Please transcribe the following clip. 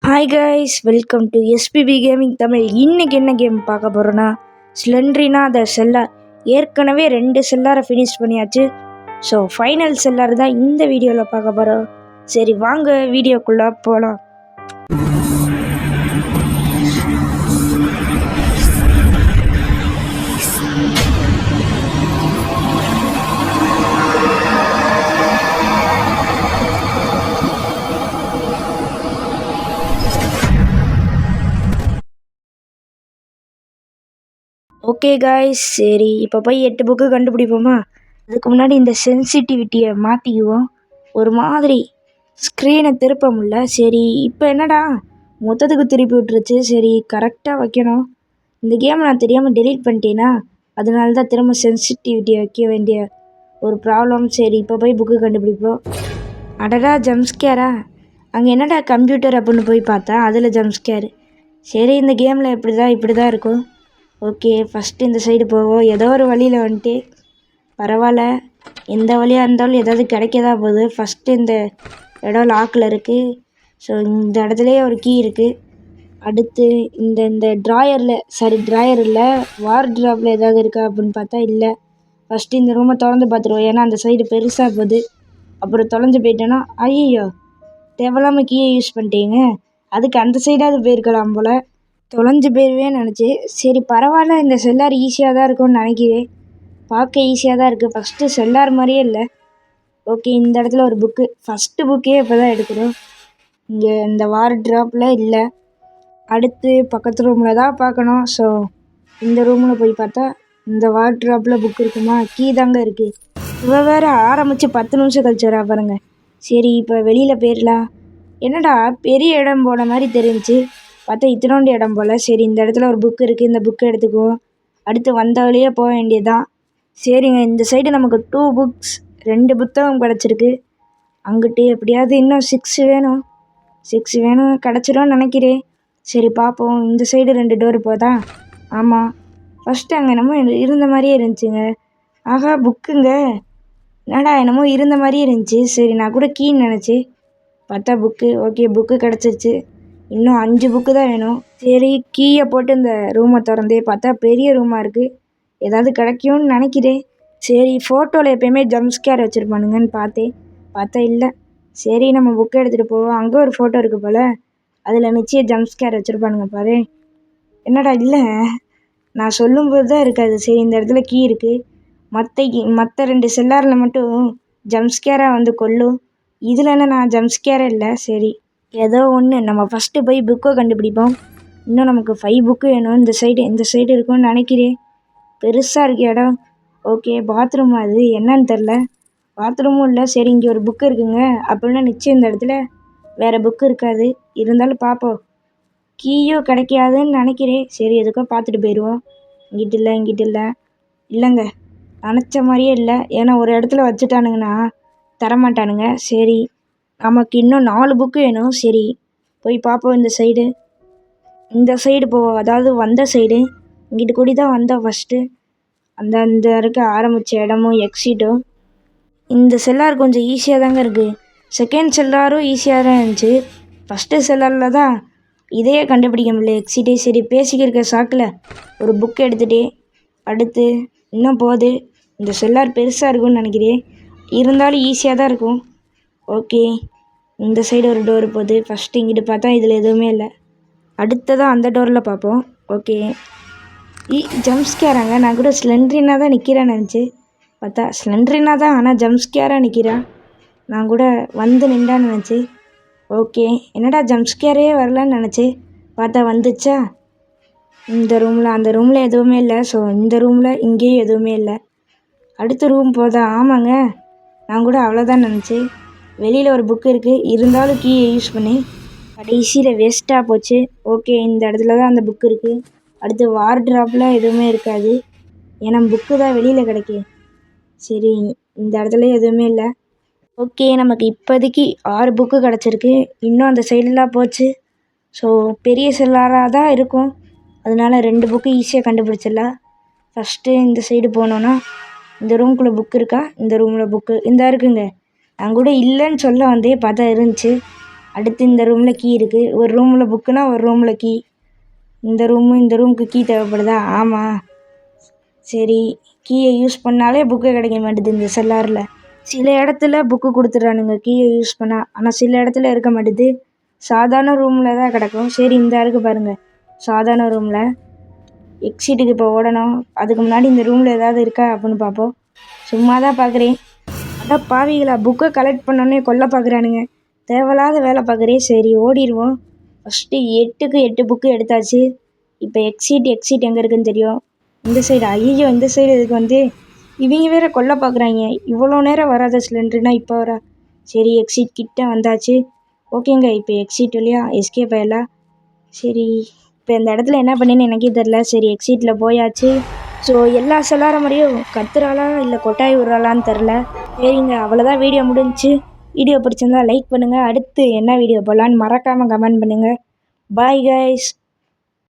Hi guys, welcome to SPB gaming Tamil. இன்னைக்கு என்ன game பார்க்க போகிறோன்னா ஸ்லெண்ட்ரினா த செல்லார். ஏற்கனவே 2 செல்லாரை ஃபினிஷ் பண்ணியாச்சு. ஸோ ஃபைனல் செல்லார் தான் இந்த வீடியோவில் பார்க்க போகிறோம். சரி வாங்க வீடியோக்குள்ளே போகலாம். ஓகே காய்ஸ், சரி இப்போ போய் 8 புக்கு கண்டுபிடிப்போமா? அதுக்கு முன்னாடி இந்த சென்சிட்டிவிட்டியை மாற்றிக்குவோம். ஒரு மாதிரி ஸ்க்ரீனை திருப்ப முடியல. சரி இப்போ என்னடா மொத்தத்துக்கு திருப்பி விட்டுருச்சு. சரி கரெக்டாக வைக்கணும். இந்த கேமை நான் தெரியாமல் டெலீட் பண்ணிட்டேன்னா அதனால தான் திரும்ப சென்சிட்டிவிட்டியை வைக்க வேண்டிய ஒரு ப்ராப்ளம். சரி இப்போ போய் புக்கு கண்டுபிடிப்போம். அடடா ஜம்ஸ்கேரா, அங்கே என்னடா கம்ப்யூட்டர் அப்படின்னு போய் பார்த்தா அதில் ஜம்ஸ்கேரு. சரி இந்த கேமில் இப்படி தான் இருக்கும். ஓகே, ஃபஸ்ட்டு இந்த சைடு போவோம். ஏதோ ஒரு வழியில் வந்துட்டு பரவாயில்ல, எந்த வழியாக இருந்தாலும் ஏதாவது கிடைக்கதா போகுது. ஃபஸ்ட்டு இந்த இடம் லாக்கில் இருக்குது. ஸோ இந்த இடத்துலையே ஒரு கீ இருக்குது. அடுத்து இந்த ட்ராயர் இல்லை, வார்ட்ராப்பில் ஏதாவது இருக்கா அப்படின்னு பார்த்தா இல்லை. ஃபஸ்ட்டு இந்த ரூமை திறந்து பார்த்துருவோம், ஏன்னா அந்த சைடு பெருசாக போகுது. அப்புறம் தொலைஞ்சு போயிட்டேன்னா ஐயோ தேவையில்லாமல் கீயை யூஸ் பண்ணிட்டீங்க, அதுக்கு அந்த சைடாவது போயிருக்கலாம் போல். தொலைஞ்சு போயிடுவேன்னு நினச்சி சரி பரவாயில்ல, இந்த செல்லார் ஈஸியாக தான் இருக்கும்னு நினைக்கிறேன். பார்க்க ஈஸியாக தான் இருக்குது, ஃபஸ்ட்டு செல்லார் மாதிரியே இல்லை. ஓகே, இந்த இடத்துல ஒரு புக்கு, ஃபஸ்ட்டு புக்கே இப்போ தான் எடுக்கிறோம். இங்கே இந்த வார்ட்ராப்பில் இல்லை. அடுத்து பக்கத்து ரூமில் தான் பார்க்கணும். ஸோ இந்த ரூமில் போய் பார்த்தா இந்த வார்ட்ராப்பில் புக் இருக்குமா? கீ தாங்க இருக்குது. இவ வேறு ஆரம்பித்து 10 நிமிஷம் கழிச்சு வரா பாருங்க. சரி இப்போ வெளியில் போயிடலாம். என்னடா பெரிய இடம் போன மாதிரி தெரிஞ்சிச்சு, பார்த்தா இத்தனோண்டு இடம் போல். சரி இந்த இடத்துல ஒரு புக் இருக்குது, இந்த புக்கை எடுத்துக்குவோம். அடுத்து வந்த வழியே போக வேண்டியதுதான். சரிங்க, இந்த சைடு நமக்கு 2 புக்ஸ் 2 புத்தகம் கிடச்சிருக்கு. அங்கிட்டு எப்படியாவது இன்னும் 6 வேணும், கிடச்சிரும்னு நினைக்கிறேன். சரி பார்ப்போம். இந்த சைடு 2 டோர் போதா? ஆமாம், ஃபஸ்ட்டு அங்கே என்னமோ இருந்த மாதிரியே இருந்துச்சுங்க. ஆகா புக்குங்க, என்னடா என்னமோ இருந்த மாதிரியே இருந்துச்சு. சரி நான் கூட கீன்னு நினச்சி பார்த்தா புக்கு. ஓகே, புக்கு கிடச்சிருச்சு. இன்னும் 5 புக்கு தான் வேணும். சரி கீயை போட்டு இந்த ரூமை திறந்தே பார்த்தா பெரிய ரூமாக இருக்குது, ஏதாவது கிடைக்கும்னு நினைக்கிறேன். சரி ஃபோட்டோவில் எப்போயுமே ஜம்ஸ்கேர் வச்சுருப்பானுங்கன்னு பார்த்தா இல்லை. சரி நம்ம புக்கை எடுத்துகிட்டு போவோம். அங்கே ஒரு ஃபோட்டோ இருக்குது போல், அதில் நிச்சயம் ஜம்ஸ்கேர் வச்சுருப்பானுங்க பாரு. என்னடா இல்லை, நான் சொல்லும்போது தான் இருக்காது. சரி இந்த இடத்துல கீ இருக்குது. மற்ற 2 செல்லாரில் மட்டும் ஜம்ஸ்கேராக வந்து கொல்லும், இதில் என்ன நான் ஜம்ஸ்கேரே இல்லை. சரி ஏதோ ஒன்று, நம்ம ஃபஸ்ட்டு போய் புக்கை கண்டுபிடிப்போம். இன்னும் நமக்கு 5 புக்கு வேணும். இந்த சைடு இருக்கும்னு நினைக்கிறேன். பெருசாக இருக்கு இடம். ஓகே, பாத்ரூம் அது என்னன்னு தெரில, பாத்ரூமும் இல்லை. சரி இங்கே ஒரு புக்கு இருக்குங்க, அப்படின்னா நிச்சயம் இந்த இடத்துல வேறு புக்கு இருக்காது. இருந்தாலும் பார்ப்போம். கீயும் கிடைக்காதுன்னு நினைக்கிறேன். சரி எதுக்கோ பார்த்துட்டு போயிடுவோம். இங்கிட்டு இல்லை, இல்லைங்க நினச்ச மாதிரியே இல்லை. ஏன்னா ஒரு இடத்துல வச்சுட்டானுங்கன்னா தரமாட்டானுங்க. சரி நமக்கு இன்னும் 4 புக்கு வேணும். சரி போய் பார்ப்போம். இந்த சைடு போவோம், அதாவது வந்த சைடு. இங்கிட்டு கூடி தான் வந்தோம் ஃபஸ்ட்டு. அந்த இருக்க ஆரம்பித்த இடமும் எக்ஸிட்டும். இந்த செல்லார் கொஞ்சம் ஈஸியாக தாங்க இருக்குது. செகண்ட் செல்லாரும் ஈஸியாக தான் இருந்துச்சு. ஃபஸ்ட்டு செல்லாரில் தான் இதையே கண்டுபிடிக்க முடியல, எக்ஸிட்டே. சரி பேசிக்கிருக்க சாக்கில் ஒரு புக் எடுத்துகிட்டே அடுத்து இன்னும் போகுது. இந்த செல்லார் பெருசாக இருக்கும்னு நினைக்கிறேன், இருந்தாலும் ஈஸியாக தான் இருக்கும். ஓகே, இந்த சைடு ஒரு டோர் போகுது. ஃபஸ்ட்டு இங்கிட்டு பார்த்தா இதில் எதுவுமே இல்லை. அடுத்ததான் அந்த டோரில் பார்ப்போம். ஓகே, ஜம்ஸ்கேராங்க. நான் கூட ஸ்லெண்ட்ரினா தான் நிற்கிறேன்னு நினச்சி பார்த்தா ஸ்லெண்ட்ரினா தான், ஆனால் ஜம்ஸ்கேராக நிற்கிறா. நான் கூட வந்து நின்றான்னு நினச்சி. ஓகே, என்னடா ஜம்ஸ்கேரே வரலான்னு நினச்சி பார்த்தா வந்துச்சா. இந்த ரூமில் அந்த ரூமில் எதுவுமே இல்லை. ஸோ இந்த ரூமில் இங்கேயும் எதுவுமே இல்லை. அடுத்த ரூம் போதா? ஆமாங்க, நான் கூட அவ்வளோதான் நினச்சி. வெளியில் ஒரு புக்கு இருக்குது, இருந்தாலும் கீயை யூஸ் பண்ணி கடைசியில் வேஸ்ட்டாக போச்சு. ஓகே, இந்த இடத்துல தான் அந்த புக்கு இருக்குது. அடுத்து வார்ட்ராப்பில் எதுவுமே இருக்காது, ஏன்னா புக்கு தான் வெளியில் கிடைக்கு. சரி இந்த இடத்துல எதுவுமே இல்லை. ஓகே, நமக்கு இப்போதைக்கு 6 புக்கு கிடச்சிருக்கு. இன்னும் அந்த சைடெலாம் போச்சு. ஸோ பெரிய செல்லாராக தான் இருக்கும், அதனால 2 புக்கு ஈஸியாக கண்டுபிடிச்சிடலாம். ஃபஸ்ட்டு இந்த சைடு போனோன்னா இந்த ரூம்குள்ளே புக்கு இருக்கா? இந்த ரூமில் புக்கு இந்த இருக்குங்க. நான் கூட இல்லைன்னு சொல்ல வந்தே பார்த்தா இருந்துச்சு. அடுத்து இந்த ரூமில் கீ இருக்குது. ஒரு ரூமில் புக்குனா ஒரு ரூமில் கீ. இந்த ரூமுக்கு கீ தேவைப்படுதா? ஆமாம். சரி, கீயை யூஸ் பண்ணாலே புக்கு கிடைக்க மாட்டுது இந்த செல்லாரில். சில இடத்துல புக்கு கொடுத்துட்றானுங்க கீயை யூஸ் பண்ணால், ஆனால் சில இடத்துல இருக்க மாட்டுது. சாதாரண ரூமில் தான் கிடக்கும். சரி, இந்த இருக்குது பாருங்கள், சாதாரண ரூமில். எக்ஸிட்டுக்கு இப்போ ஓடணும். அதுக்கு முன்னாடி இந்த ரூமில் ஏதாவது இருக்கா அப்படின்னு பார்ப்போம். சும்மா தான் பார்க்குறேன். அதான் பாவிகளா, புக்கை கலெக்ட் பண்ணோன்னே கொல்ல பார்க்குறானுங்க. தேவையில்லாத வேலை பார்க்குறேன். சரி, ஓடிடுவோம். ஃபஸ்ட்டு 8க்கு 8 புக்கு எடுத்தாச்சு. இப்போ எக்ஸிட் எங்கே இருக்குன்னு தெரியும். இந்த சைடு. ஐயோ, இந்த சைடு இதுக்கு வந்து இவங்க வேற கொல்ல பார்க்குறாங்க. இவ்வளோ நேரம் வராத சிலிண்டர்னா இப்போ வரா. சரி, எக்ஸிட் கிட்ட வந்தாச்சு. ஓகேங்க, இப்போ எக்ஸிட் வழியா எஸ்கேப் ஆயிடலாம். சரி, இப்போ இந்த இடத்துல என்ன பண்ணேன்னு எனக்கே தெரில. சரி, எக்ஸிட்டில் போயாச்சு. ஸோ எல்லா செல்லார மாதிரியும் கத்துறாளா இல்லை கொட்டாய் விட்றாளான்னு தெரில. சரிங்க, அவ்வளோதான், வீடியோ முடிஞ்சிச்சு. வீடியோ பிடிச்சிருந்தா லைக் பண்ணுங்கள். அடுத்து என்ன வீடியோ போடலான்னு மறக்காமல் கமெண்ட் பண்ணுங்கள். Bye guys.